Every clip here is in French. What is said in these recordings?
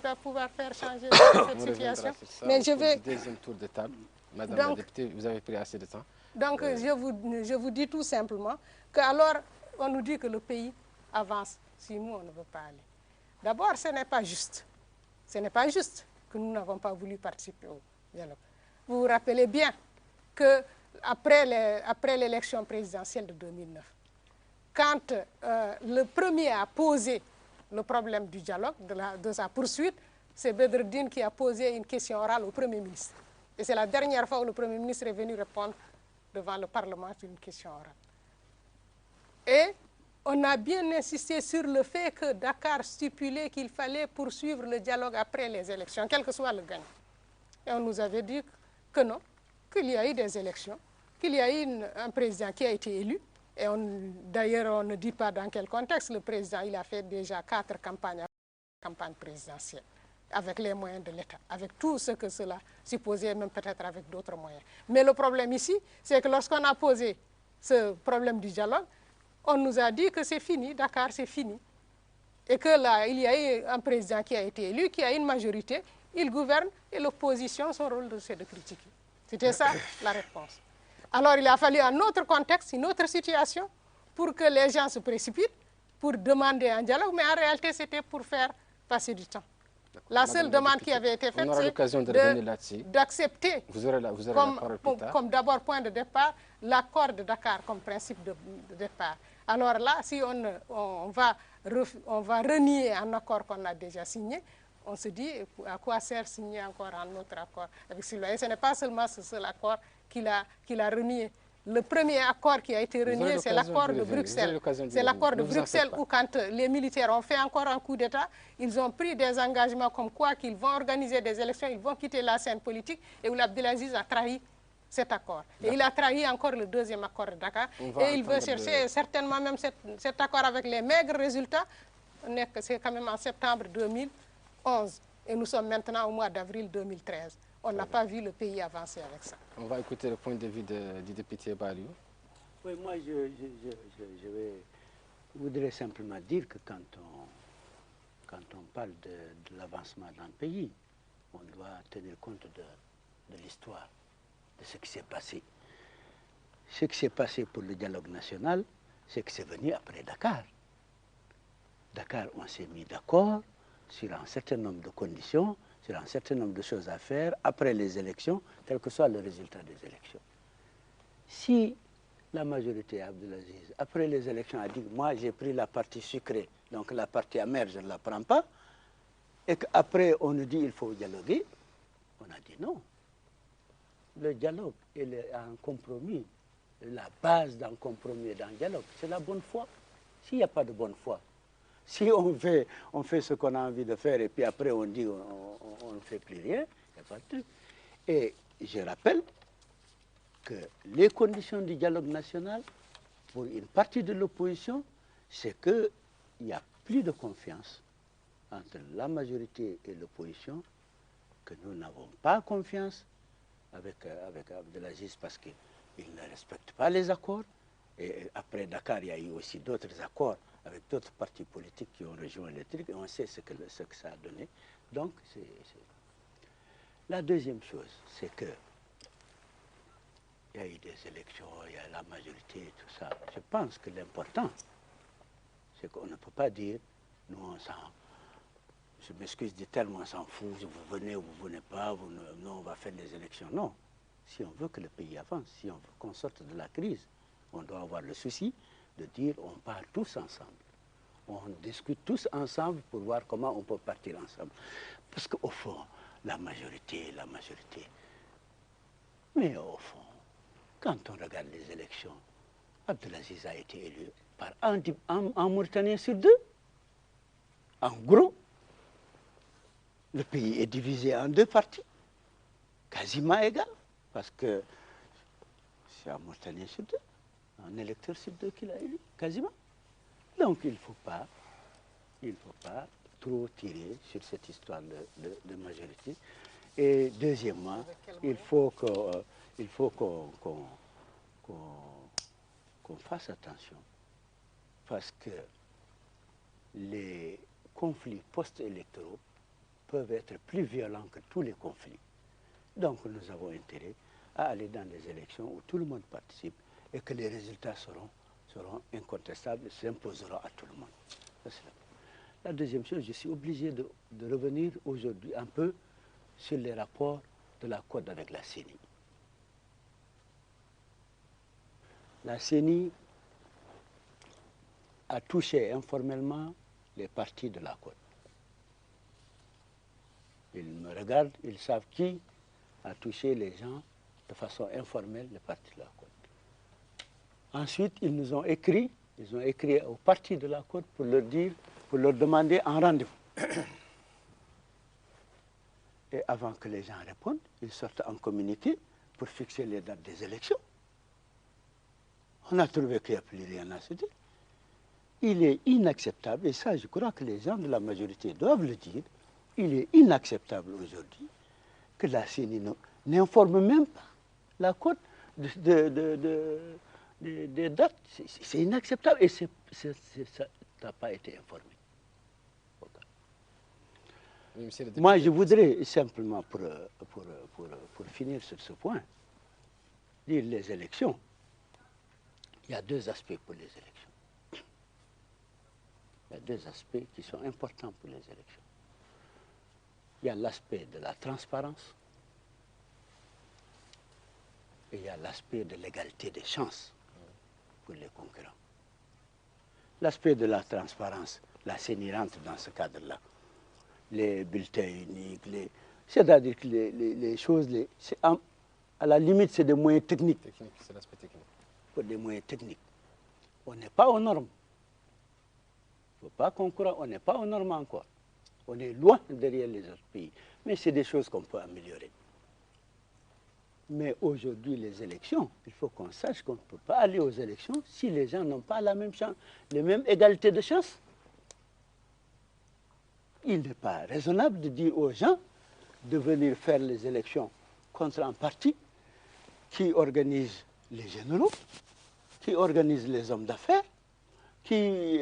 va pouvoir faire changer cette situation. Mais je vais... Deuxième tour de table. Madame la députée, vous avez pris assez de temps. Donc, je vous dis tout simplement qu'alors, on nous dit que le pays avance si nous, on ne veut pas aller. D'abord, ce n'est pas juste. Ce n'est pas juste que nous n'avons pas voulu participer au dialogue. Vous vous rappelez bien qu'après l'élection présidentielle de 2009, quand le premier a posé le problème du dialogue, de sa poursuite, c'est Bedreddine qui a posé une question orale au Premier ministre. Et c'est la dernière fois où le Premier ministre est venu répondre devant le Parlement sur une question orale. Et on a bien insisté sur le fait que Dakar stipulait qu'il fallait poursuivre le dialogue après les élections, quel que soit le gagnant. Et on nous avait dit que non, qu'il y a eu des élections, qu'il y a eu un président qui a été élu. Et d'ailleurs, on ne dit pas dans quel contexte. Le président, il a fait déjà 4 campagnes présidentielles, avec les moyens de l'État, avec tout ce que cela supposait, même peut-être avec d'autres moyens. Mais le problème ici, c'est que lorsqu'on a posé ce problème du dialogue, on nous a dit que c'est fini, Dakar, c'est fini. Et que là, il y a eu un président qui a été élu, qui a une majorité, il gouverne, et l'opposition, son rôle, c'est de critiquer. C'était ça la réponse. Alors, il a fallu un autre contexte, une autre situation, pour que les gens se précipitent, pour demander un dialogue, mais en réalité, c'était pour faire passer du temps. La seule demande qui avait été faite, c'est d'accepter comme d'abord point de départ l'accord de Dakar comme principe de départ. Alors là, si on va renier un accord qu'on a déjà signé, on se dit à quoi sert signer encore un autre accord avec celui-là. Et ce n'est pas seulement ce seul accord qu'il a renié. Le premier accord qui a été renié, c'est l'accord de Bruxelles. C'est l'accord de Bruxelles où, quand les militaires ont fait encore un coup d'État, ils ont pris des engagements comme quoi qu'ils vont organiser des élections, ils vont quitter la scène politique, et où Abdelaziz a trahi cet accord. Et il a trahi encore le deuxième accord de Dakar. Et il veut chercher certainement même cet accord avec les maigres résultats. C'est quand même en septembre 2011. Et nous sommes maintenant au mois d'avril 2013. On n'a pas vu le pays avancer avec ça. On va écouter le point de vue du député Baliou. Oui, moi, je voudrais simplement dire que quand on parle de l'avancement d'un pays, on doit tenir compte de l'histoire, de ce qui s'est passé. Ce qui s'est passé pour le dialogue national, c'est que c'est venu après Dakar. Dakar, on s'est mis d'accord sur un certain nombre de conditions, sur un certain nombre de choses à faire après les élections, quel que soit le résultat des élections. Si la majorité Abdelaziz, après les élections, a dit « moi j'ai pris la partie sucrée, donc la partie amère, je ne la prends pas », et qu'après on nous dit « il faut dialoguer », on a dit non. Le dialogue est un compromis. La base d'un compromis et d'un dialogue, c'est la bonne foi. S'il n'y a pas de bonne foi, si on fait ce qu'on a envie de faire et puis après on dit on ne fait plus rien, il n'y a pas de truc. Et je rappelle que les conditions du dialogue national, pour une partie de l'opposition, c'est qu'il n'y a plus de confiance entre la majorité et l'opposition, que nous n'avons pas confiance avec Abdelaziz parce qu'il ne respecte pas les accords. Et après Dakar, il y a eu aussi d'autres accords avec d'autres partis politiques qui ont rejoint les trucs, et on sait ce que ça a donné. Donc, la deuxième chose, c'est que il y a eu des élections, il y a la majorité et tout ça. Je pense que l'important, c'est qu'on ne peut pas dire, nous on s'en... Je m'excuse du terme, on s'en fout, vous venez ou vous venez pas, nous on va faire les élections. Non. Si on veut que le pays avance, si on veut qu'on sorte de la crise, on doit avoir le souci de dire on part tous ensemble. On discute tous ensemble pour voir comment on peut partir ensemble. Parce qu'au fond, la majorité. Mais au fond, quand on regarde les élections, Abdelaziz a été élu par un Mauritanien sur 2. En gros, le pays est divisé en 2 parties, quasiment égales, parce que c'est un Mauritanien sur 2. Un électeur sur 2 qu'il a élu, quasiment. Donc il ne faut pas trop tirer sur cette histoire de majorité. Et deuxièmement, il faut qu'on fasse attention, parce que les conflits post-électoraux peuvent être plus violents que tous les conflits. Donc nous avons intérêt à aller dans des élections où tout le monde participe et que les résultats seront incontestables et s'imposeront à tout le monde. Ça, c'est la deuxième chose, je suis obligé de revenir aujourd'hui un peu sur les rapports de la CODE avec la CENI. La CENI a touché informellement les partis de la CODE. Ils me regardent, ils savent qui a touché les gens de façon informelle, les partis de la CODE. Ensuite, ils nous ont écrit, aux partis de la CODE pour leur demander un rendez-vous. Et avant que les gens répondent, ils sortent en communiqué pour fixer les dates des élections. On a trouvé qu'il n'y a plus rien à se dire. Il est inacceptable, et ça je crois que les gens de la majorité doivent le dire, il est inacceptable aujourd'hui que la CENI n'informe même pas la CODE des dates. C'est inacceptable et ça n'a pas été informé. Moi, je voudrais simplement, pour finir sur ce point, dire les élections. Il y a deux aspects pour les élections. Il y a deux aspects qui sont importants pour les élections. Il y a l'aspect de la transparence et il y a l'aspect de l'égalité des chances pour les concurrents. L'aspect de la transparence, la CENI rentre dans ce cadre-là. Les bulletins uniques, c'est-à-dire que les choses, à la limite, c'est des moyens techniques. C'est l'aspect technique. Pour des moyens techniques. On n'est pas aux normes. Il ne faut pas concourir, on n'est pas aux normes encore. On est loin derrière les autres pays. Mais c'est des choses qu'on peut améliorer. Mais aujourd'hui, les élections, il faut qu'on sache qu'on ne peut pas aller aux élections si les gens n'ont pas la même chance, les mêmes égalités de chance. Il n'est pas raisonnable de dire aux gens de venir faire les élections contre un parti qui organise les généraux, qui organise les hommes d'affaires, qui...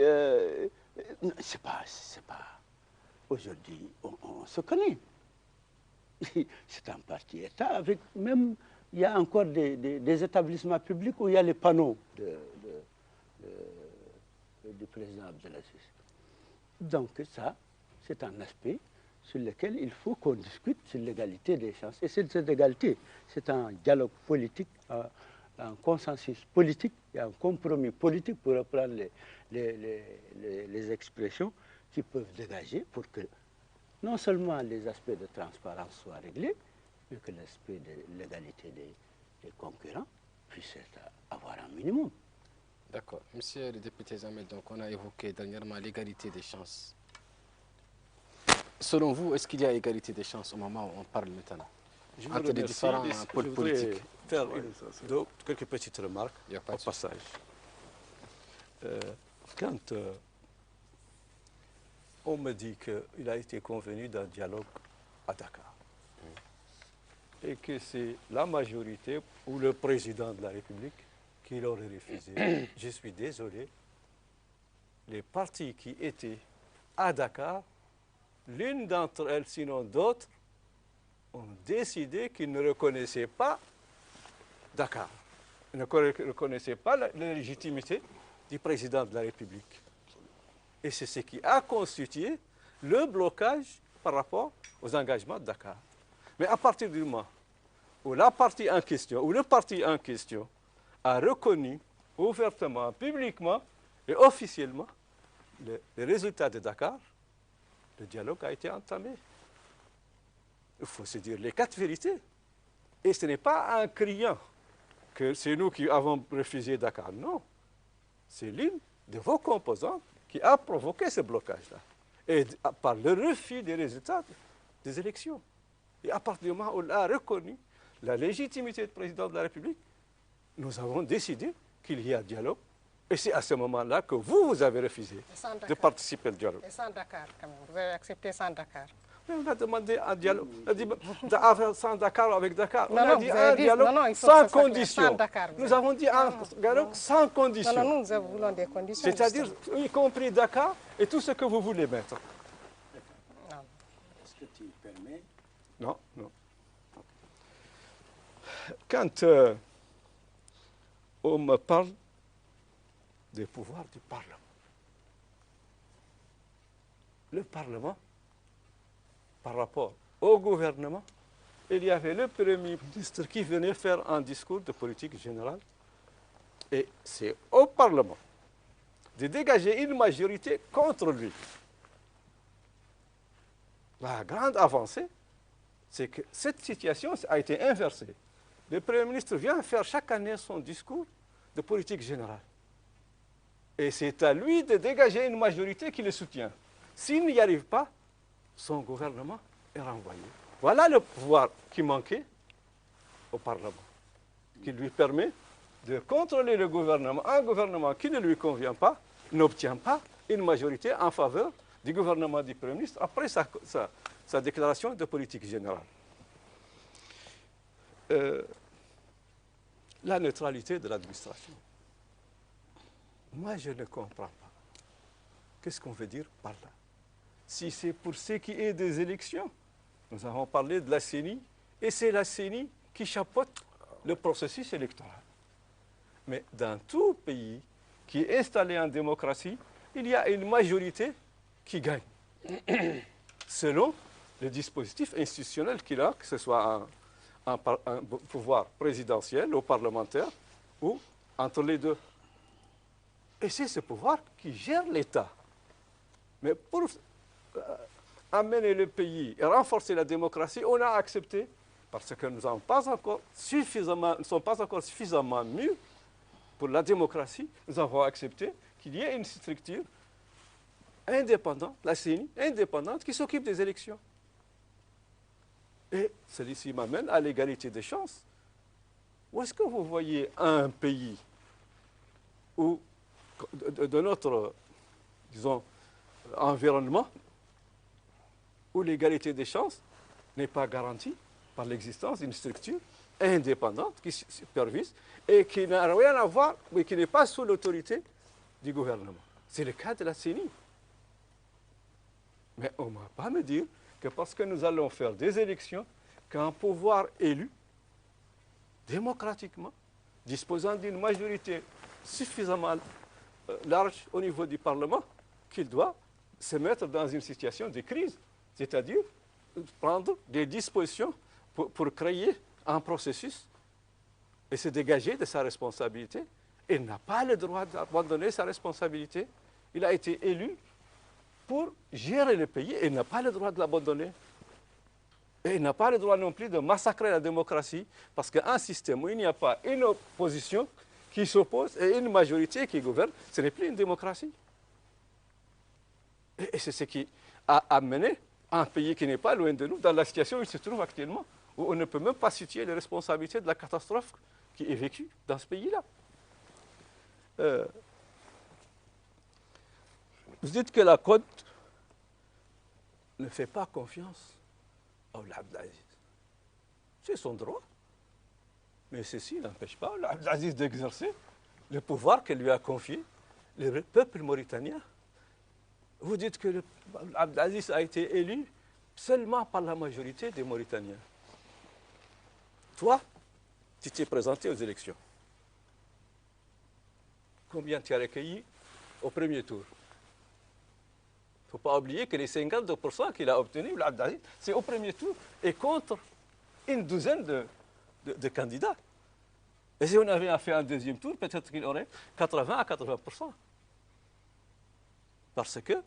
c'est pas... Aujourd'hui, on se connaît. C'est un parti État avec même... Il y a encore des établissements publics où il y a les panneaux du président Abdelaziz. Donc ça, c'est un aspect sur lequel il faut qu'on discute sur l'égalité des chances. Et cette égalité, c'est un dialogue politique, un consensus politique, il y a un compromis politique pour reprendre les expressions qui peuvent dégager pour que non seulement les aspects de transparence soient réglés, mais que l'aspect de l'égalité des concurrents puisse avoir un minimum. D'accord. Monsieur le député Zamel, donc on a évoqué dernièrement l'égalité des chances. Selon vous, est-ce qu'il y a égalité des chances au moment où on parle maintenant entre les différents pôles politiques? Faire quelques petites remarques au passage. Quand on me dit qu'il a été convenu d'un dialogue à Dakar et que c'est la majorité ou le président de la République qui l'aurait refusé, je suis désolé. Les partis qui étaient à Dakar, l'une d'entre elles, sinon d'autres, ont décidé qu'ils ne reconnaissaient pas Dakar. Ils ne reconnaissaient pas la légitimité du président de la République. Et c'est ce qui a constitué le blocage par rapport aux engagements de Dakar. Mais à partir du moment où la partie en question, ou le parti en question, a reconnu ouvertement, publiquement et officiellement les résultats de Dakar, le dialogue a été entamé. Il faut se dire les quatre vérités. Et ce n'est pas en criant que c'est nous qui avons refusé Dakar. Non. C'est l'une de vos composantes qui a provoqué ce blocage-là. Et par le refus des résultats des élections. Et à partir du moment où on a reconnu la légitimité du président de la République, nous avons décidé qu'il y a dialogue. Et c'est à ce moment-là que vous avez refusé de participer au dialogue. Et sans Dakar, quand même. Vous avez accepté sans Dakar. Mais on a demandé un dialogue. On a dit sans Dakar ou avec Dakar. On Non, a non, dit vous un avez dit, dialogue non, non, il faut sans que ça soit clair, condition. sans Dakar, vous Nous avez avons dit un dialogue sans condition. Non, non, nous voulons des conditions. C'est-à-dire, justement. y compris Dakar et tout ce que vous voulez mettre. Non. Est-ce que tu permets. Non, non. Quand on me parle des pouvoirs du Parlement, le Parlement, par rapport au gouvernement, il y avait le Premier ministre qui venait faire un discours de politique générale, et c'est au Parlement de dégager une majorité contre lui. La grande avancée, c'est que cette situation a été inversée. Le Premier ministre vient faire chaque année son discours de politique générale. Et c'est à lui de dégager une majorité qui le soutient. S'il n'y arrive pas, son gouvernement est renvoyé. Voilà le pouvoir qui manquait au Parlement, qui lui permet de contrôler le gouvernement. Un gouvernement qui ne lui convient pas n'obtient pas une majorité en faveur du gouvernement du Premier ministre après sa déclaration de politique générale. La neutralité de l'administration. Moi, je ne comprends pas. Qu'est-ce qu'on veut dire par là? Si c'est pour ce qui est des élections, nous avons parlé de la CENI, et c'est la CENI qui chapeaute le processus électoral. Mais dans tout pays qui est installé en démocratie, il y a une majorité qui gagne, selon le dispositif institutionnel qu'il a, que ce soit un pouvoir présidentiel ou parlementaire, ou entre les deux. Et c'est ce pouvoir qui gère l'État. Mais pour amener le pays et renforcer la démocratie, on a accepté, parce que nous ne sommes pas encore suffisamment mûrs pour la démocratie, nous avons accepté qu'il y ait une structure indépendante, la CENI, indépendante, qui s'occupe des élections. Et ceci m'amène à l'égalité des chances. Où est-ce que vous voyez un pays où, de notre, disons, environnement, où l'égalité des chances n'est pas garantie par l'existence d'une structure indépendante qui supervise et qui n'a rien à voir, mais qui n'est pas sous l'autorité du gouvernement? C'est le cas de la CENI. Mais on ne va pas me dire que parce que nous allons faire des élections, qu'un pouvoir élu, démocratiquement, disposant d'une majorité suffisamment large au niveau du Parlement, qu'il doit se mettre dans une situation de crise, c'est-à-dire prendre des dispositions pour créer un processus et se dégager de sa responsabilité. Il n'a pas le droit d'abandonner sa responsabilité. Il a été élu pour gérer le pays et il n'a pas le droit de l'abandonner. Et il n'a pas le droit non plus de massacrer la démocratie, parce qu'un système où il n'y a pas une opposition qui s'oppose et une majorité qui gouverne, ce n'est plus une démocratie. Et c'est ce qui a amené un pays qui n'est pas loin de nous dans la situation où il se trouve actuellement, où on ne peut même pas situer les responsabilités de la catastrophe qui est vécue dans ce pays-là. Vous dites que la Côte ne fait pas confiance à Abdelaziz. C'est son droit. Mais ceci n'empêche pas Abdelaziz d'exercer le pouvoir que lui a confié le peuple mauritanien. Vous dites que Abdelaziz a été élu seulement par la majorité des Mauritaniens. Toi, tu t'es présenté aux élections. Combien tu as recueilli au premier tour? Il ne faut pas oublier que les 52% qu'il a obtenus, Abdelaziz, c'est au premier tour et contre une douzaine de candidats. Et si on avait fait un deuxième tour, peut-être qu'il aurait 80 à 80%. Parce que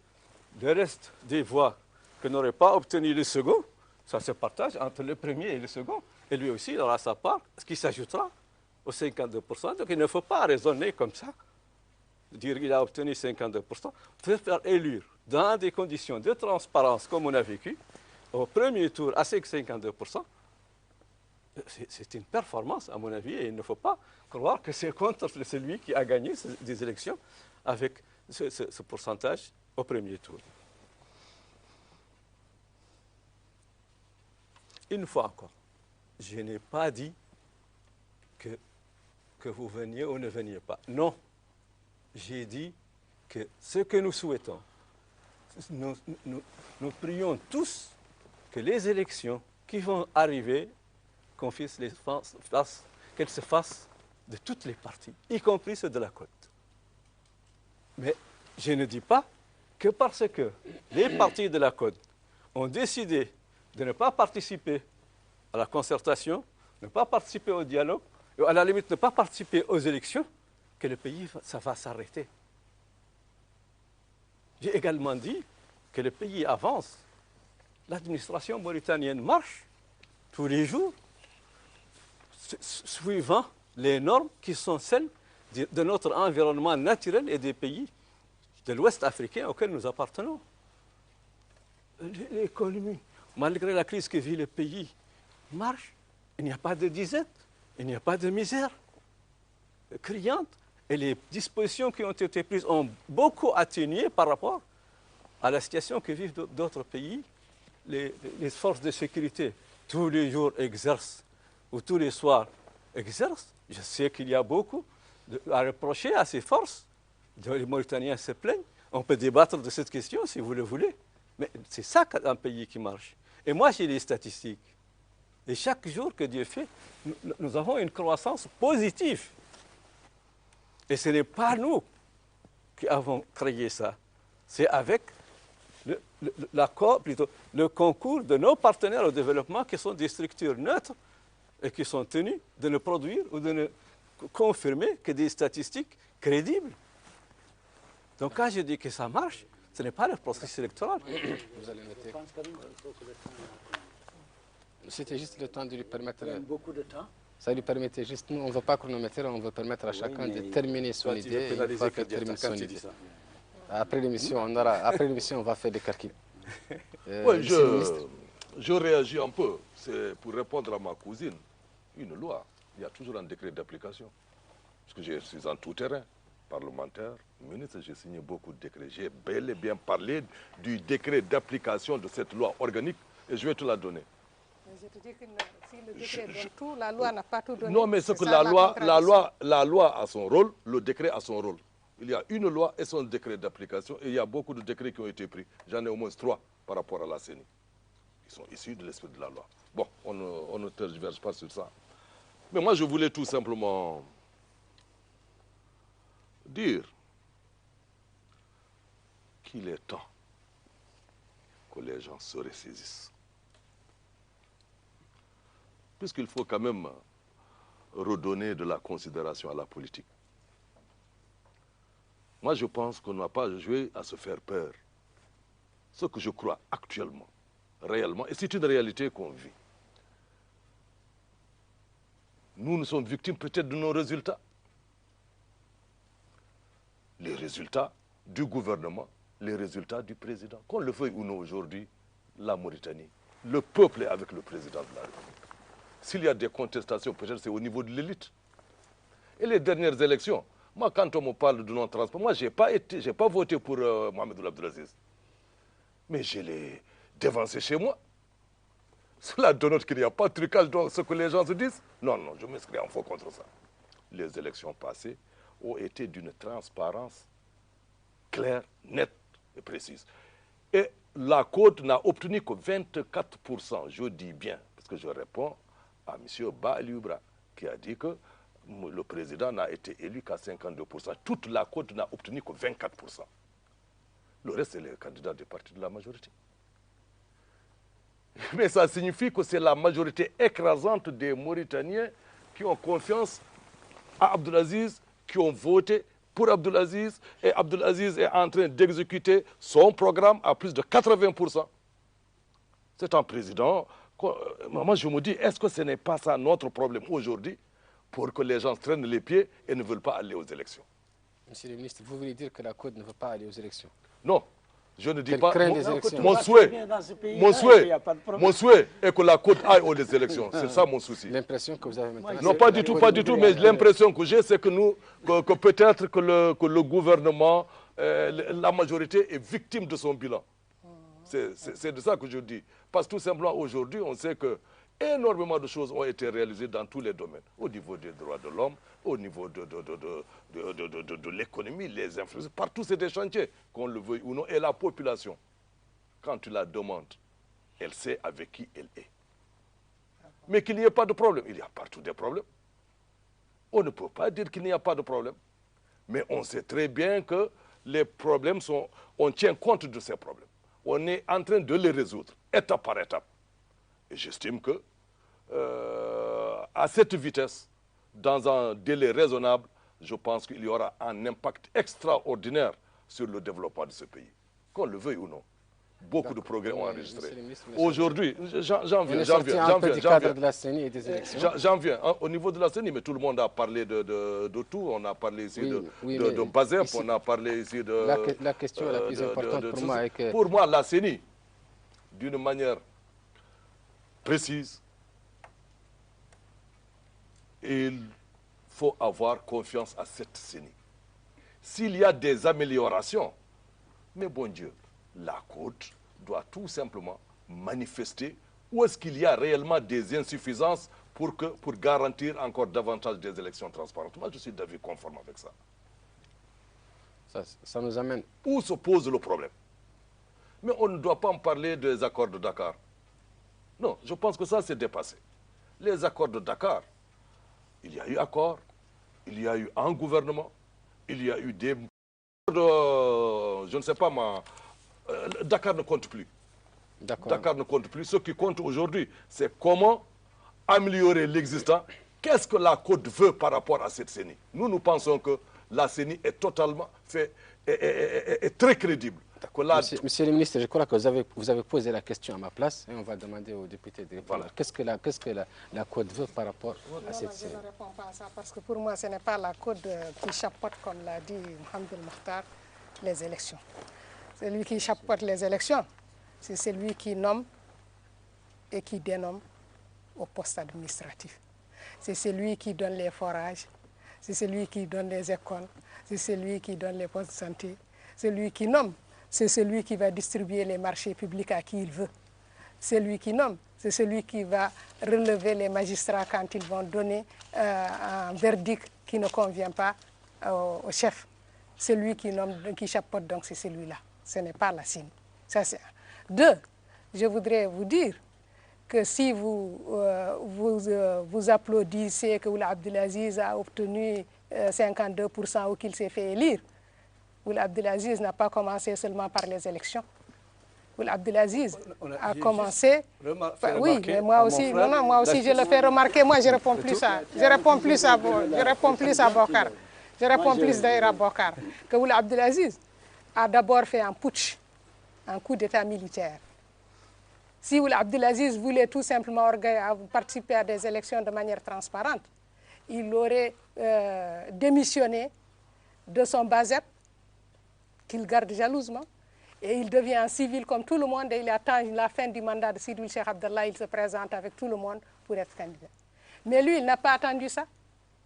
le reste des voix que n'aurait pas obtenu le second, ça se partage entre le premier et le second. Et lui aussi, il aura sa part, ce qui s'ajoutera aux 52%. Donc il ne faut pas raisonner comme ça, dire qu'il a obtenu 52%. Il faut faire élire dans des conditions de transparence comme on a vécu, au premier tour à 52%. C'est une performance, à mon avis, et il ne faut pas croire que c'est contre celui qui a gagné des élections avec ce pourcentage au premier tour. Une fois encore, je n'ai pas dit que vous veniez ou ne veniez pas. Non, j'ai dit que ce que nous souhaitons, nous prions tous que les élections qui vont arriver, qu'elles se fassent de toutes les parties, y compris ceux de la côte. Mais je ne dis pas que parce que les partis de la côte ont décidé de ne pas participer à la concertation, ne pas participer au dialogue, et à la limite ne pas participer aux élections, que le pays ça va s'arrêter. J'ai également dit que le pays avance. L'administration mauritanienne marche tous les jours, suivant les normes qui sont celles de notre environnement naturel et des pays de l'Ouest africain auxquels nous appartenons. L'économie, malgré la crise que vit le pays, marche. Il n'y a pas de disette, il n'y a pas de misère criante. Et les dispositions qui ont été prises ont beaucoup atténué par rapport à la situation que vivent d'autres pays. Les forces de sécurité, tous les jours exercent, ou tous les soirs exercent. Je sais qu'il y a beaucoup à reprocher à ces forces. Les Mauritaniens se plaignent. On peut débattre de cette question si vous le voulez. Mais c'est ça un pays qui marche. Et moi, j'ai les statistiques. Et chaque jour que Dieu fait, nous avons une croissance positive. Et ce n'est pas nous qui avons créé ça. C'est avec le concours de nos partenaires au développement qui sont des structures neutres et qui sont tenus de ne produire ou de ne confirmer que des statistiques crédibles. Donc quand je dis que ça marche, ce n'est pas le processus électoral. Vous allez noter. C'était juste le temps de lui permettre... Beaucoup de temps. Ça lui permettait juste... Nous, on ne veut pas chronométrer, on veut permettre à chacun de terminer son idée. Une fois qu'il termine son idée. Après l'émission, on va faire des calculs. Oui, je réagis un peu. C'est pour répondre à ma cousine. Une loi, il y a toujours un décret d'application. Parce que je suis en tout terrain, parlementaire, ministre, j'ai signé beaucoup de décrets. J'ai bel et bien parlé du décret d'application de cette loi organique et je vais te la donner. Mais je te dis que si le décret donne tout, la loi n'a pas tout donné. Non, mais c'est que la loi a son rôle, le décret a son rôle. Il y a une loi et son décret d'application et il y a beaucoup de décrets qui ont été pris. J'en ai au moins 3 par rapport à la CENI. Ils sont issus de l'esprit de la loi. Bon, on ne tergiverse pas sur ça. Mais moi, je voulais tout simplement dire qu'il est temps que les gens se ressaisissent. Puisqu'il faut quand même redonner de la considération à la politique. Moi, je pense qu'on n'a pas joué à se faire peur. Ce que je crois actuellement, réellement, et c'est une réalité qu'on vit. Nous sommes victimes peut-être de nos résultats. Les résultats du gouvernement, les résultats du président. Qu'on le veuille ou non aujourd'hui, la Mauritanie, le peuple est avec le président de la République. S'il y a des contestations, peut-être c'est au niveau de l'élite. Et les dernières élections, moi quand on me parle de non-transport, moi je n'ai pas voté pour Mohamed Abdelaziz. Mais je l'ai dévancé chez moi. Cela dénote qu'il n'y a pas de trucage dans ce que les gens se disent. Non, non, je m'inscris en faux contre ça. Les élections passées ont été d'une transparence claire, nette et précise. Et la Côte n'a obtenu que 24%, je dis bien, parce que je réponds à M. Ba Alioubra, qui a dit que le président n'a été élu qu'à 52%. Toute la Côte n'a obtenu que 24%. Le reste, c'est les candidats des partis de la majorité. Mais ça signifie que c'est la majorité écrasante des Mauritaniens qui ont confiance à Abdelaziz, qui ont voté pour Abdelaziz, et Abdelaziz est en train d'exécuter son programme à plus de 80%. C'est un président. Moi, je me dis, est-ce que ce n'est pas ça notre problème aujourd'hui pour que les gens traînent les pieds et ne veulent pas aller aux élections? Monsieur le ministre, vous voulez dire que la Côte ne veut pas aller aux élections? Non, je ne dis pas. Mon souhait est que la Côte aille aux élections. C'est ça mon souci. L'impression que vous avez maintenant? Non, pas du tout, mais l'impression que j'ai, c'est que peut-être que le gouvernement, la majorité est victime de son bilan. C'est de ça que je dis. Parce que tout simplement, aujourd'hui, on sait que énormément de choses ont été réalisées dans tous les domaines. Au niveau des droits de l'homme, au niveau de l'économie, les infrastructures. Partout, c'est des chantiers, qu'on le veuille ou non. Et la population, quand tu la demandes, elle sait avec qui elle est. Mais qu'il n'y ait pas de problème, il y a partout des problèmes. On ne peut pas dire qu'il n'y a pas de problème. Mais on sait très bien que les problèmes sont... On tient compte de ces problèmes. On est en train de les résoudre, étape par étape. Et j'estime que, à cette vitesse, dans un délai raisonnable, je pense qu'il y aura un impact extraordinaire sur le développement de ce pays. Qu'on le veuille ou non. Beaucoup de progrès ont enregistré. Aujourd'hui, j'en viens. J'en viens. Au niveau de la CENI, mais tout le monde a parlé de tout. On a parlé ici de BASEP, on a parlé ici de... La question la plus importante pour moi est que... Pour moi, la CENI, d'une manière précise, il faut avoir confiance à cette CENI. S'il y a des améliorations, mais bon Dieu, la Côte doit tout simplement manifester où est-ce qu'il y a réellement des insuffisances pour garantir encore davantage des élections transparentes. Moi, je suis d'avis conforme avec ça. Ça nous amène... Où se pose le problème? Mais on ne doit pas en parler des accords de Dakar. Non, je pense que ça, c'est dépassé. Les accords de Dakar, il y a eu accord, il y a eu un gouvernement, il y a eu des... je ne sais pas, Dakar ne compte plus. Dakar ne compte plus. Ce qui compte aujourd'hui, c'est comment améliorer l'existant. Qu'est-ce que la Côte veut par rapport à cette CENI? Nous pensons que la CENI est totalement est très crédible. Monsieur le ministre, je crois que vous avez posé la question à ma place et on va demander aux députés de répondre. Voilà. Qu'est-ce que la Côte veut par rapport à cette CENI? Je ne réponds pas à ça parce que pour moi, ce n'est pas la Côte qui chapeaute, comme l'a dit Mohamed El-Mokhtar, les élections. Celui qui chapeaute les élections, c'est celui qui nomme et qui dénomme au poste administratif. C'est celui qui donne les forages, c'est celui qui donne les écoles, c'est celui qui donne les postes de santé. Celui qui nomme, c'est celui qui va distribuer les marchés publics à qui il veut. Celui qui nomme, c'est celui qui va relever les magistrats quand ils vont donner un verdict qui ne convient pas au chef. Celui qui nomme, qui chapeaute, donc c'est celui-là. Ce n'est pas la CENI. Ça, c'est un. Deux, je voudrais vous dire que si vous applaudissez que Ould Abdelaziz a obtenu 52% ou qu'il s'est fait élire, Ould Abdelaziz n'a pas commencé seulement par les élections. Ould Abdelaziz a commencé... Oui, mais moi aussi, moi aussi je le fais remarquer. Moi, je réponds plus à Bokar. Je réponds plus d'ailleurs à Bokar. Que Ould Abdelaziz a d'abord fait un putsch, un coup d'État militaire. Si Ould Abdelaziz voulait tout simplement participer à des élections de manière transparente, il aurait démissionné de son BASEP, qu'il garde jalousement, et il devient un civil comme tout le monde, et il attend la fin du mandat de Sidi Cheikh Abdallah, il se présente avec tout le monde pour être candidat. Mais lui, il n'a pas attendu ça.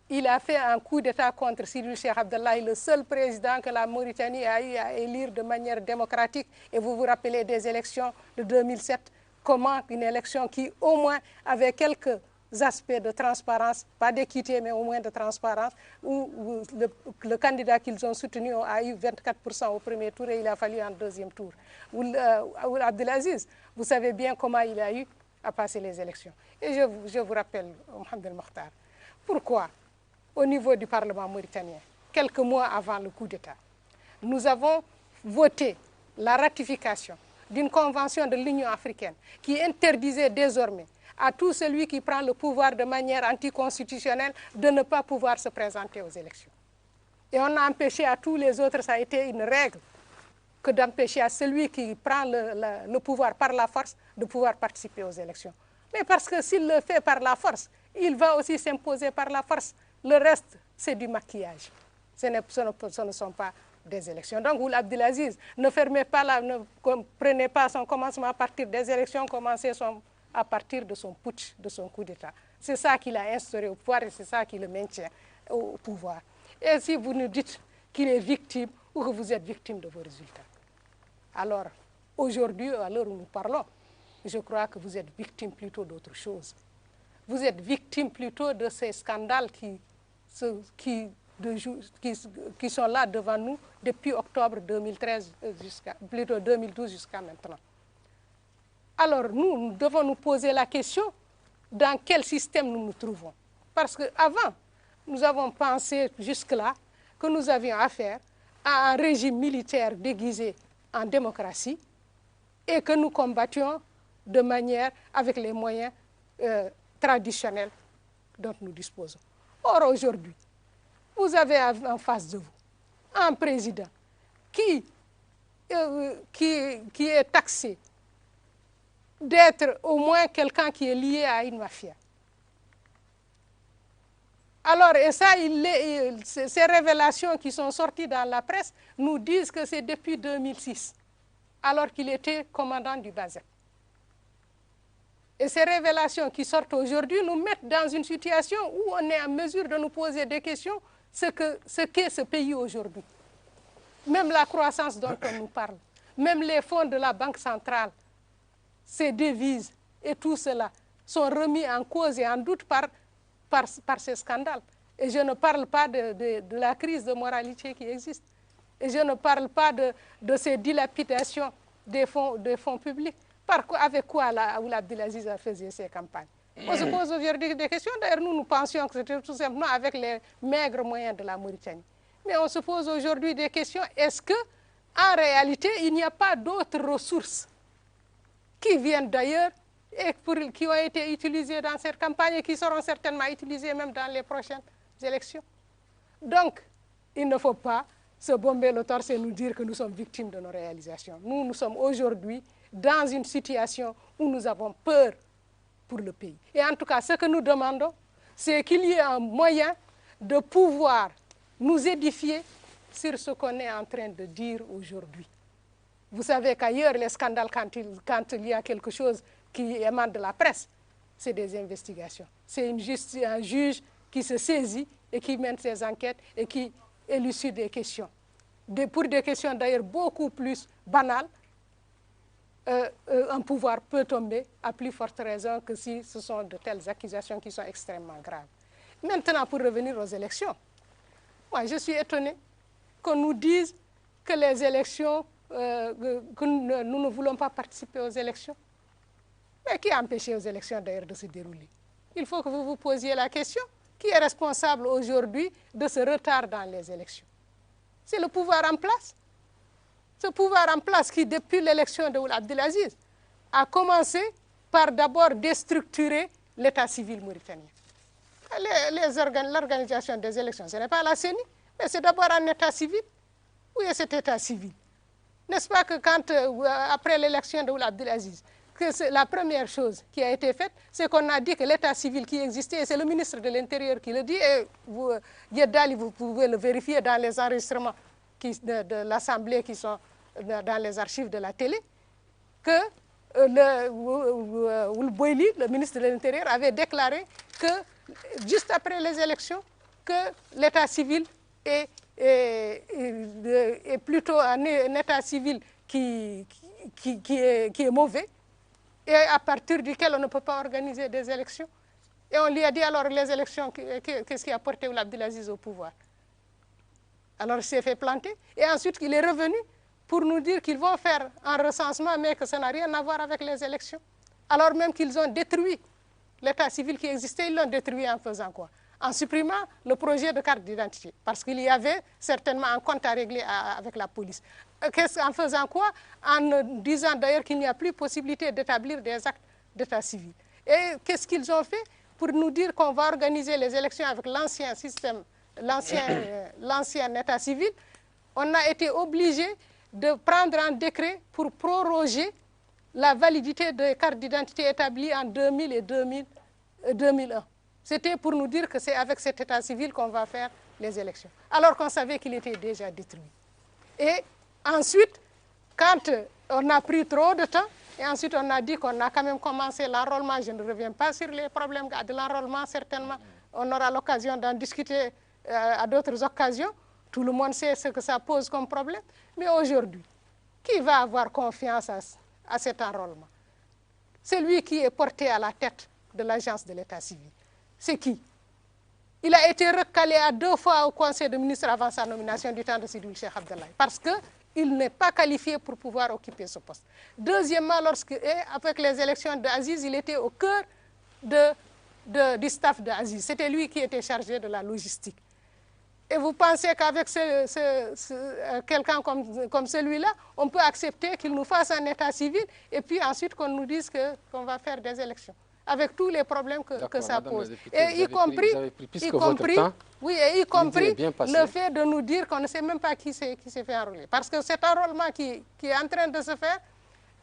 Il a fait un coup d'État contre Sidi Cheikh Abdallah, le seul président que la Mauritanie a eu à élire de manière démocratique. Et vous vous rappelez des élections de 2007, comment une élection qui au moins avait quelques aspects de transparence, pas d'équité, mais au moins de transparence, où le candidat qu'ils ont soutenu a eu 24% au premier tour et il a fallu un deuxième tour. Ould Abdelaziz, vous savez bien comment il a eu à passer les élections. Et je vous rappelle, Mohamed El-Mokhtar, pourquoi, au niveau du Parlement mauritanien, quelques mois avant le coup d'État, nous avons voté la ratification d'une convention de l'Union africaine qui interdisait désormais à tout celui qui prend le pouvoir de manière anticonstitutionnelle de ne pas pouvoir se présenter aux élections. Et on a empêché à tous les autres, ça a été une règle, que d'empêcher à celui qui prend le pouvoir par la force de pouvoir participer aux élections. Mais parce que s'il le fait par la force, il va aussi s'imposer par la force. Le reste, c'est du maquillage. Ce ne sont pas des élections. Donc, Ould Abdelaziz, ne prenez pas son commencement à partir des élections, commencez à partir de son putsch, de son coup d'État. C'est ça qui l'a instauré au pouvoir et c'est ça qui le maintient au pouvoir. Et si vous nous dites qu'il est victime ou que vous êtes victime de vos résultats, alors aujourd'hui, à l'heure où nous parlons, je crois que vous êtes victime plutôt d'autre chose. Vous êtes victime plutôt de ces scandales qui sont là devant nous depuis octobre 2013 plutôt 2012 jusqu'à maintenant. Alors nous devons nous poser la question dans quel système nous nous trouvons. Parce qu'avant, nous avons pensé jusque-là que nous avions affaire à un régime militaire déguisé en démocratie et que nous combattions de manière avec les moyens traditionnels dont nous disposons. Or, aujourd'hui, vous avez en face de vous un président qui est taxé d'être au moins quelqu'un qui est lié à une mafia. Alors, et ça, ces révélations qui sont sorties dans la presse nous disent que c'est depuis 2006, alors qu'il était commandant du BASEP. Et ces révélations qui sortent aujourd'hui nous mettent dans une situation où on est en mesure de nous poser des questions, ce qu'est ce pays aujourd'hui. Même la croissance dont on nous parle, même les fonds de la Banque centrale, ces devises et tout cela sont remis en cause et en doute par ces scandales. Et je ne parle pas de la crise de moralité qui existe. Et je ne parle pas de ces dilapidations des fonds publics. Avec quoi Ould Abdelaziz faisait ses campagnes. On se pose aujourd'hui des questions. D'ailleurs, nous pensions que c'était tout simplement avec les maigres moyens de la Mauritanie. Mais on se pose aujourd'hui des questions. Est-ce qu'en réalité, il n'y a pas d'autres ressources qui viennent d'ailleurs et qui ont été utilisées dans cette campagne et qui seront certainement utilisées même dans les prochaines élections? Donc, il ne faut pas se bomber le torse et nous dire que nous sommes victimes de nos réalisations. Nous sommes aujourd'hui dans une situation où nous avons peur pour le pays. Et en tout cas, ce que nous demandons, c'est qu'il y ait un moyen de pouvoir nous édifier sur ce qu'on est en train de dire aujourd'hui. Vous savez qu'ailleurs, les scandales, quand il y a quelque chose qui émane de la presse, c'est des investigations. C'est un juge qui se saisit et qui mène ses enquêtes et qui élucide des questions. Pour des questions d'ailleurs beaucoup plus banales, un pouvoir peut tomber à plus forte raison que si ce sont de telles accusations qui sont extrêmement graves. Maintenant, pour revenir aux élections, moi je suis étonnée qu'on nous dise que les élections, que nous ne voulons pas participer aux élections. Mais qui a empêché aux élections d'ailleurs de se dérouler? Il faut que vous vous posiez la question, qui est responsable aujourd'hui de ce retard dans les élections? C'est le pouvoir en place. Ce pouvoir en place qui, depuis l'élection de Ould Abdelaziz, a commencé par d'abord déstructurer l'état civil mauritanien. L'organisation des élections, ce n'est pas la CENI, mais c'est d'abord un état civil. Où est cet état civil? N'est-ce pas que quand, après l'élection de Ould Abdelaziz, que la première chose qui a été faite, c'est qu'on a dit que l'état civil qui existait, et c'est le ministre de l'Intérieur qui le dit, et Yeddali, vous pouvez le vérifier dans les enregistrements de l'Assemblée qui sont dans les archives de la télé, que Ould Boili, le ministre de l'Intérieur, avait déclaré que, juste après les élections, que l'état civil est plutôt un état civil qui est mauvais, et à partir duquel on ne peut pas organiser des élections. Et on lui a dit alors les élections, qu'est-ce qui a porté Ould Abdelaziz au pouvoir? Alors il s'est fait planter, et ensuite il est revenu pour nous dire qu'ils vont faire un recensement, mais que ça n'a rien à voir avec les élections. Alors même qu'ils ont détruit l'état civil qui existait, ils l'ont détruit en faisant quoi? En supprimant le projet de carte d'identité, parce qu'il y avait certainement un compte à régler avec la police. En faisant quoi? En disant d'ailleurs qu'il n'y a plus possibilité d'établir des actes d'état civil. Et qu'est-ce qu'ils ont fait? Pour nous dire qu'on va organiser les élections avec l'ancien système, l'ancien état civil, on a été obligé de prendre un décret pour proroger la validité des cartes d'identité établies en 2000 et 2001. C'était pour nous dire que c'est avec cet état civil qu'on va faire les élections, alors qu'on savait qu'il était déjà détruit. Et ensuite, quand on a pris trop de temps, et ensuite on a dit qu'on a quand même commencé l'enrôlement, je ne reviens pas sur les problèmes de l'enrôlement, certainement, on aura l'occasion d'en discuter à d'autres occasions. Tout le monde sait ce que ça pose comme problème. Mais aujourd'hui, qui va avoir confiance à cet enrôlement? Celui qui est porté à la tête de l'agence de l'état civil. C'est qui? Il a été recalé à 2 fois au Conseil des ministres avant sa nomination du temps de Sidi Cheikh Abdoulaye, parce il n'est pas qualifié pour pouvoir occuper ce poste. Deuxièmement, avec les élections d'Aziz, il était au cœur du staff d'Aziz. C'était lui qui était chargé de la logistique. Et vous pensez qu'avec quelqu'un comme celui-là, on peut accepter qu'il nous fasse un état civil et puis ensuite qu'on nous dise qu'on va faire des élections, avec tous les problèmes que ça pose. Et y compris le fait de nous dire qu'on ne sait même pas qui s'est fait enrôler. Parce que cet enrôlement qui est en train de se faire,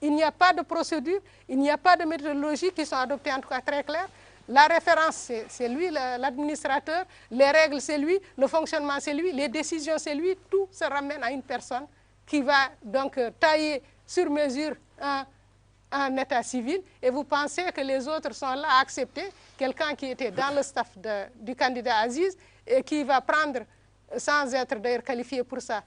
il n'y a pas de procédure, il n'y a pas de méthodologie qui sont adoptées, en tout cas très claires. La référence, c'est lui, l'administrateur, les règles, c'est lui, le fonctionnement, c'est lui, les décisions, c'est lui, tout se ramène à une personne qui va donc tailler sur mesure un état civil, et vous pensez que les autres sont là à accepter quelqu'un qui était dans le staff du candidat Aziz et qui va prendre, sans être d'ailleurs qualifié pour ça,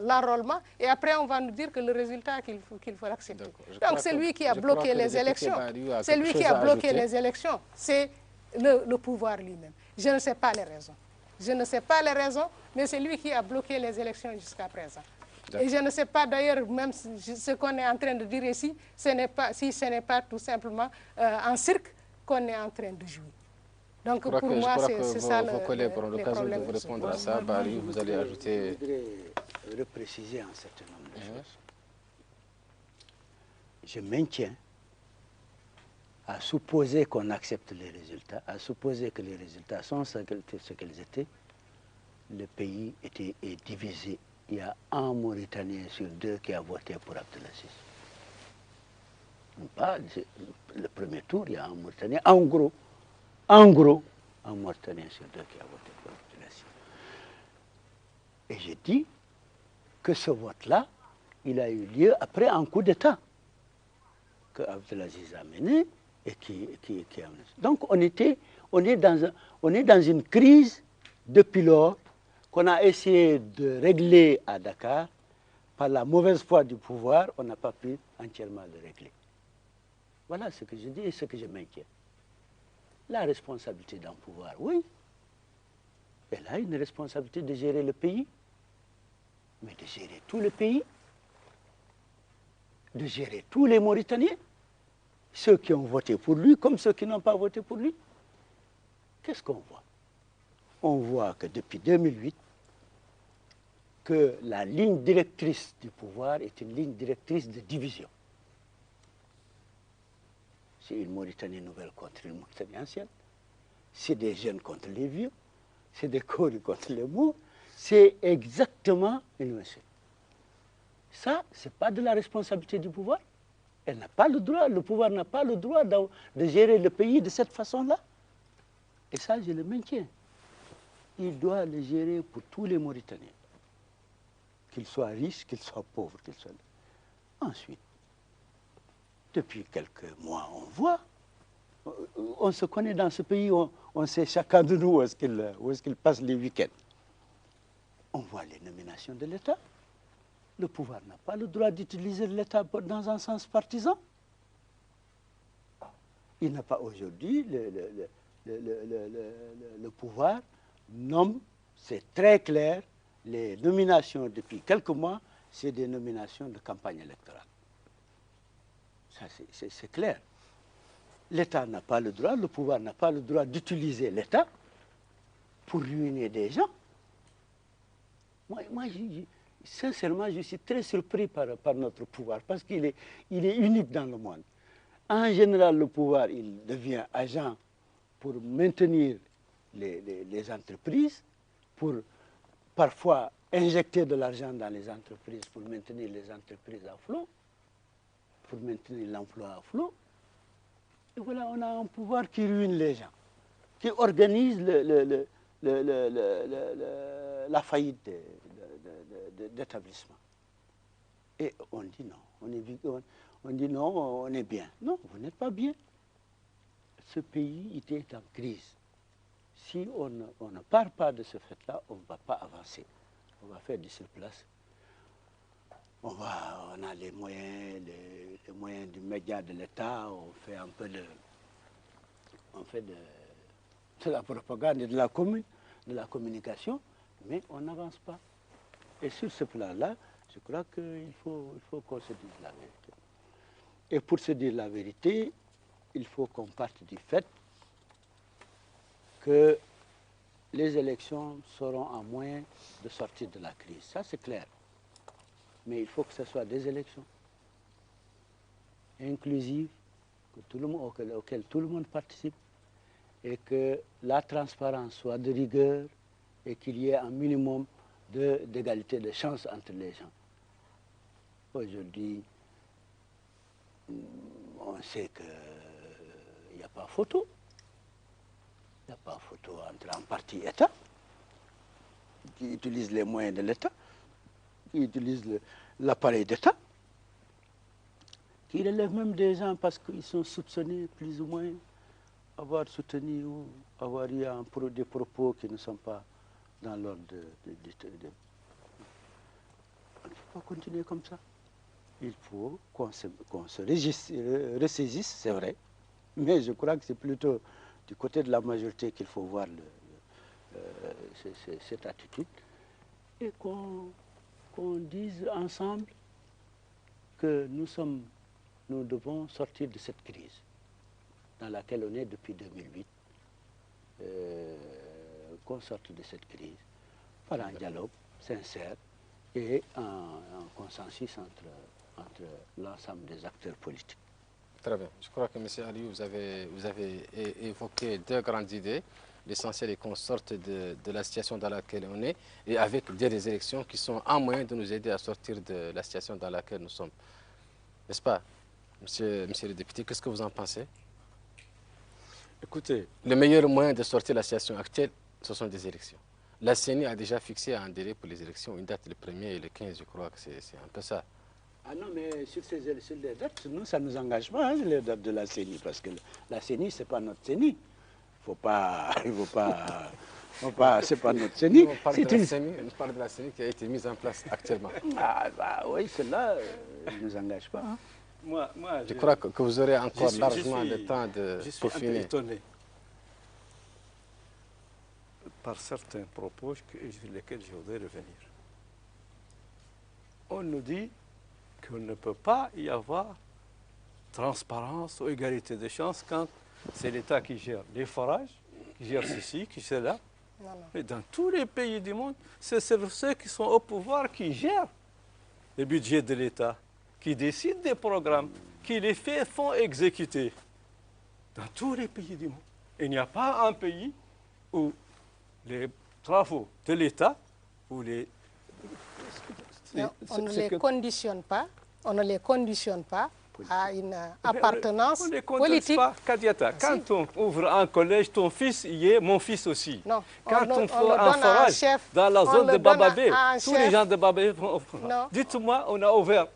l'enrôlement, et après on va nous dire que le résultat qu'il faut accepter. Donc c'est lui qui a bloqué les élections. C'est lui qui a bloqué les élections. C'est le pouvoir lui-même. Je ne sais pas les raisons. Je ne sais pas les raisons, mais c'est lui qui a bloqué les élections jusqu'à présent. Et je ne sais pas d'ailleurs, même ce qu'on est en train de dire ici, si ce n'est pas tout simplement un cirque qu'on est en train de jouer. Donc pour moi, c'est ça vos collègues auront l'occasion de vous répondre à ça. Barry, vous allez ajouter... Je voudrais repréciser un certain nombre de choses. Je maintiens, à supposer qu'on accepte les résultats, à supposer que les résultats sont ce qu'ils étaient, le pays est divisé. Il y a un Mauritanien sur deux qui a voté pour Abdelaziz. Le premier tour, il y a un Mauritanien, en gros, un Mauritanien sur deux qui a voté pour Abdelaziz. Et j'ai dit que ce vote-là, il a eu lieu après un coup d'État que Abdelaziz a mené et qui a mené. Donc on est dans une crise depuis lors qu'on a essayé de régler à Dakar. Par la mauvaise foi du pouvoir, on n'a pas pu entièrement le régler. Voilà ce que je dis et ce que je maintiens. La responsabilité d'un pouvoir, oui. Elle a une responsabilité de gérer le pays, mais de gérer tout le pays, de gérer tous les Mauritaniens, ceux qui ont voté pour lui comme ceux qui n'ont pas voté pour lui. Qu'est-ce qu'on voit? On voit que depuis 2008, que la ligne directrice du pouvoir est une ligne directrice de division. C'est une Mauritanie nouvelle contre une Mauritanie ancienne. C'est des jeunes contre les vieux. C'est des Kori contre les mots. C'est exactement une mesure. Ça, ce n'est pas de la responsabilité du pouvoir. Elle n'a pas le droit, le pouvoir n'a pas le droit de gérer le pays de cette façon-là. Et ça, je le maintiens. Il doit le gérer pour tous les Mauritaniens. Qu'ils soient riches, qu'ils soient pauvres, qu'ils soient... Ensuite, depuis quelques mois, on voit, on se connaît dans ce pays, on sait chacun de nous où est-ce qu'il passe les week-ends. On voit les nominations de l'État. Le pouvoir n'a pas le droit d'utiliser l'État dans un sens partisan. Il n'a pas aujourd'hui, le pouvoir nomme, c'est très clair, les nominations depuis quelques mois, c'est des nominations de campagne électorale. Ça, c'est clair. L'État n'a pas le droit, le pouvoir n'a pas le droit d'utiliser l'État pour ruiner des gens. Moi sincèrement, je suis très surpris par notre pouvoir parce qu'il est unique dans le monde. En général, le pouvoir, il devient agent pour maintenir les entreprises, pour parfois injecter de l'argent dans les entreprises pour maintenir les entreprises à flot, pour maintenir l'emploi à flot. Et voilà, on a un pouvoir qui ruine les gens, qui organise la faillite d'établissement. Et on dit non, on dit non, on est bien. Non, vous n'êtes pas bien. Ce pays était en crise. Si on ne part pas de ce fait-là, on ne va pas avancer. On va faire du surplace. On a les moyens du média de l'État, on fait un peu de la propagande et de la communication, mais on n'avance pas. Et sur ce plan-là, Je crois qu'il faut qu'on se dise la vérité. Et pour se dire la vérité, il faut qu'on parte du fait que les élections seront un moyen de sortir de la crise. Ça, c'est clair. Mais il faut que ce soit des élections inclusives, auxquelles tout le monde participe, et que la transparence soit de rigueur et qu'il y ait un minimum d'égalité de chance entre les gens. Aujourd'hui, on sait qu'il n'y a pas photo. Il n'y a pas photo entre un parti État, qui utilise les moyens de l'État, qui utilise l'appareil d'État, qui relève même des gens parce qu'ils sont soupçonnés plus ou moins avoir soutenu ou avoir eu des propos qui ne sont pas dans l'ordre on ne peut pas continuer comme ça. Il faut qu'on se ressaisisse, c'est vrai, mais je crois que c'est plutôt du côté de la majorité qu'il faut voir cette attitude et qu'on dise ensemble que nous devons sortir de cette crise dans laquelle on est depuis 2008, qu'on sorte de cette crise par un dialogue sincère et un consensus entre l'ensemble des acteurs politiques. Très bien. Je crois que M. Ali, vous avez évoqué deux grandes idées. L'essentiel est qu'on sorte de la situation dans laquelle on est et avec des élections qui sont un moyen de nous aider à sortir de la situation dans laquelle nous sommes. N'est-ce pas, monsieur le député? Qu'est-ce que vous en pensez? Écoutez, le meilleur moyen de sortir de la situation actuelle, ce sont des élections. La CENI a déjà fixé un délai pour les élections, une date le 1er et le 15, je crois que c'est un peu ça. Ah non, mais sur les dates, nous, ça ne nous engage pas, hein, les dates de la CENI, parce que la CENI, ce n'est pas notre CENI. Il ne faut pas, c'est pas notre CENI. On parle de la CENI qui a été mise en place actuellement. Ah bah oui, celle-là ne nous engage pas. Hein. Je crois que vous aurez encore largement le temps de Je suis pour un peu finir. étonné par certains propos sur lesquels je voudrais revenir. On nous dit qu'il ne peut pas y avoir transparence ou égalité de chance quand c'est l'État qui gère les forages, qui gère ceci, qui gère là. Non, non. Mais dans tous les pays du monde, c'est ceux qui sont au pouvoir qui gèrent le budget de l'État, qui décident des programmes, qui les font exécuter. Dans tous les pays du monde. Il n'y a pas un pays où les travaux de l'État, où les... Non, on ne les conditionne pas. On ne les conditionne pas à une appartenance on les politique. Pas, Kadiata. Quand on ouvre un collège, ton fils y est, mon fils aussi. Non, quand on fait un un forage chef, dans la zone de Bababé, tous les chef. gens de Bababé vont... Non. Dites-moi, on a ouvert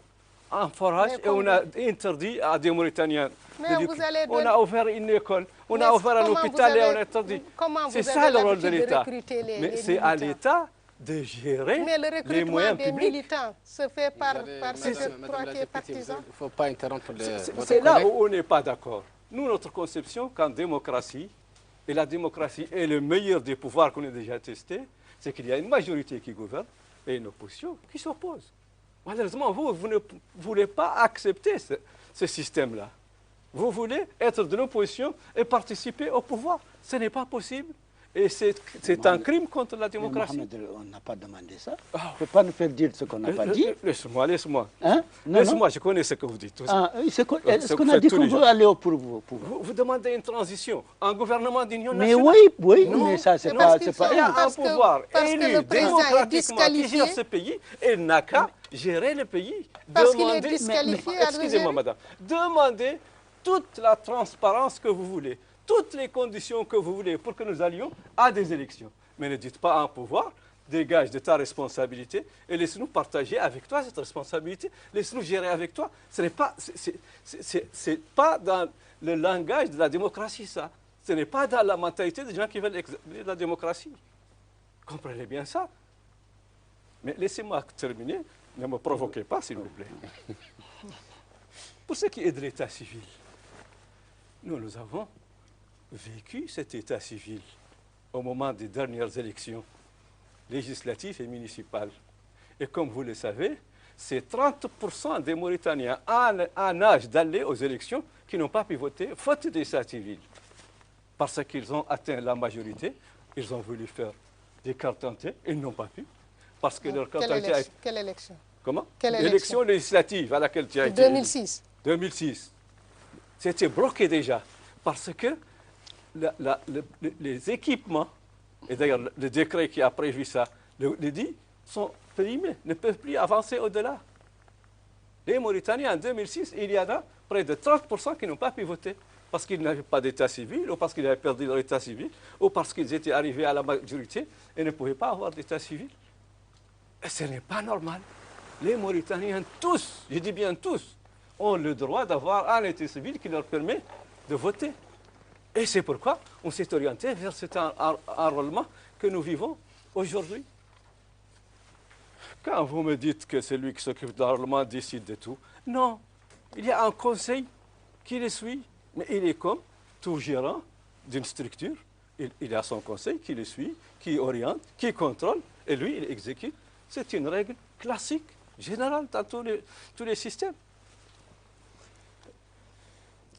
un forage et on a interdit à des Mauritaniens. Mais vous allez on a ouvert une école, on a ouvert un hôpital et on a interdit. C'est ça ça le rôle de l'État. Mais c'est à l'État de gérer les moyens des publics. militants se fait par ces Madame trois la qui est partisan. il ne faut pas interrompre votre C'est là collègue. où on n'est pas d'accord. Nous, notre conception, qu'en démocratie, et la démocratie est le meilleur des pouvoirs qu'on ait déjà testé, c'est qu'il y a une majorité qui gouverne et une opposition qui s'oppose. Malheureusement, vous ne voulez pas accepter ce système-là. Vous voulez être de l'opposition et participer au pouvoir. Ce n'est pas possible. Et c'est un crime contre la démocratie. Mohamed, on n'a pas demandé ça. Il ne faut pas nous faire dire ce qu'on n'a pas dit. Laisse-moi. Hein? Laisse-moi, je connais ce que vous dites. Est-ce qu'on a dit qu'on veut aller au pouvoir? Vous demandez une transition, un gouvernement d'union Mais nationale. oui, Non, mais ça, c'est mais pas parce qu'il rien. Il y a un Parce que- pouvoir parce que élu le président est démocratiquement qui disqualifié. gère ce pays et n'a qu'à gérer le pays. Parce qu'il est Demandez- disqualifié, mais- à Excusez-moi, gérer. madame. Demandez toute la transparence que vous voulez, toutes les conditions que vous voulez pour que nous allions à des élections. Mais ne dites pas à un pouvoir, dégage de ta responsabilité et laisse-nous partager avec toi cette responsabilité, laisse-nous gérer avec toi. Ce n'est pas, c'est pas dans le langage de la démocratie, ça. Ce n'est pas dans la mentalité des gens qui veulent la démocratie. Comprenez bien ça. Mais laissez-moi terminer. Ne me provoquez pas, s'il vous plaît. Pour ce qui est de l'état civil, nous avons vécu cet état civil au moment des dernières élections législatives et municipales. Et comme vous le savez, c'est 30% des Mauritaniens en âge d'aller aux élections qui n'ont pas pu voter, faute d'état civil. Parce qu'ils ont atteint la majorité, ils ont voulu faire des cartes d'identité, ils n'ont pas pu. Parce que leur carte d'identité a été... Quelle élection? Comment? Quelle L'élection législative à laquelle tu as été 2006. 2006. C'était bloqué déjà. Parce que les équipements, et d'ailleurs le décret qui a prévu ça, le dit, sont périmés, ne peuvent plus avancer au-delà. Les Mauritaniens, en 2006, il y en a près de 30% qui n'ont pas pu voter parce qu'ils n'avaient pas d'état civil, ou parce qu'ils avaient perdu leur état civil, ou parce qu'ils étaient arrivés à la majorité et ne pouvaient pas avoir d'état civil. Et ce n'est pas normal. Les Mauritaniens, tous, je dis bien tous, ont le droit d'avoir un état civil qui leur permet de voter. Et c'est pourquoi on s'est orienté vers cet enrôlement que nous vivons aujourd'hui. Quand vous me dites que celui qui s'occupe de l'enrôlement décide de tout, non, il y a un conseil qui le suit, mais il est comme tout gérant d'une structure. Il a son conseil qui le suit, qui oriente, qui contrôle, et lui, il exécute. C'est une règle classique, générale dans tous les systèmes.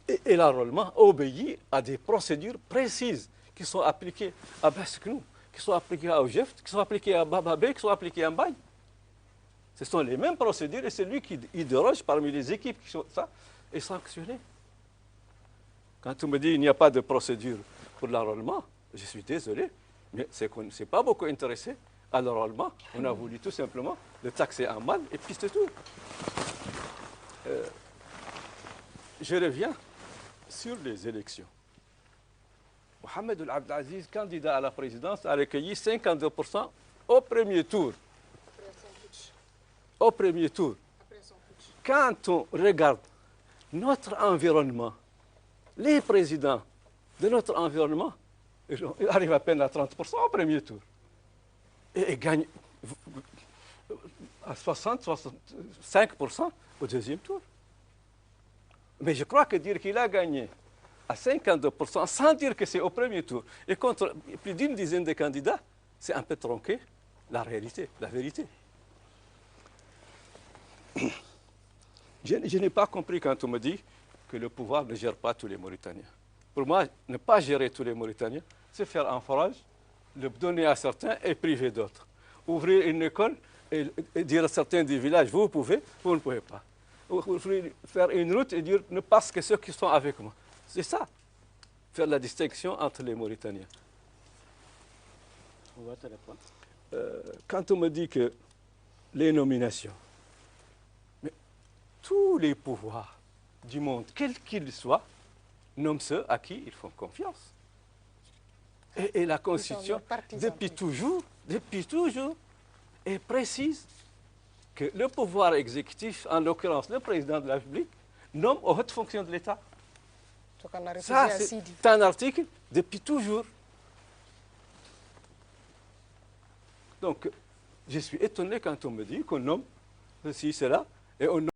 Et l'enrôlement obéit à des procédures précises qui sont appliquées à Basknou, qui sont appliquées à Oujef, qui sont appliquées à Bababé, qui sont appliquées à Mbaye. Ce sont les mêmes procédures et celui qui y déroge parmi les équipes qui sont ça est sanctionné. Quand on me dit qu'il n'y a pas de procédure pour l'enrôlement, je suis désolé, mais c'est qu'on ne s'est pas beaucoup intéressé à l'enrôlement. On a voulu tout simplement le taxer en mal et puis c'est tout. Je reviens sur les élections. Mohamed El Abdelaziz, candidat à la présidence, a recueilli 52% au premier tour. Au premier tour. Quand on regarde notre environnement, les présidents de notre environnement, ils arrivent à peine à 30% au premier tour. Et ils gagnent à 60-65% au deuxième tour. Mais je crois que dire qu'il a gagné à 52% sans dire que c'est au premier tour et contre plus d'une dizaine de candidats, c'est un peu tronquer la réalité, la vérité. Je n'ai pas compris quand on me dit que le pouvoir ne gère pas tous les Mauritaniens. Pour moi, ne pas gérer tous les Mauritaniens, c'est faire un forage, le donner à certains et priver d'autres. Ouvrir une école et dire à certains du village, vous pouvez, vous ne pouvez pas. Faire une route et dire ne passe que ceux qui sont avec moi. C'est ça, faire la distinction entre les Mauritaniens. On va te répondre. Quand on me dit que les nominations, mais tous les pouvoirs du monde, quels qu'ils soient, nomment ceux à qui ils font confiance. Et la Constitution, depuis toujours, est précise que le pouvoir exécutif, en l'occurrence le président de la République, nomme aux hautes fonctions de l'État. Ça, c'est un article depuis toujours. Donc, je suis étonné quand on me dit qu'on nomme ceci, cela, et on nomme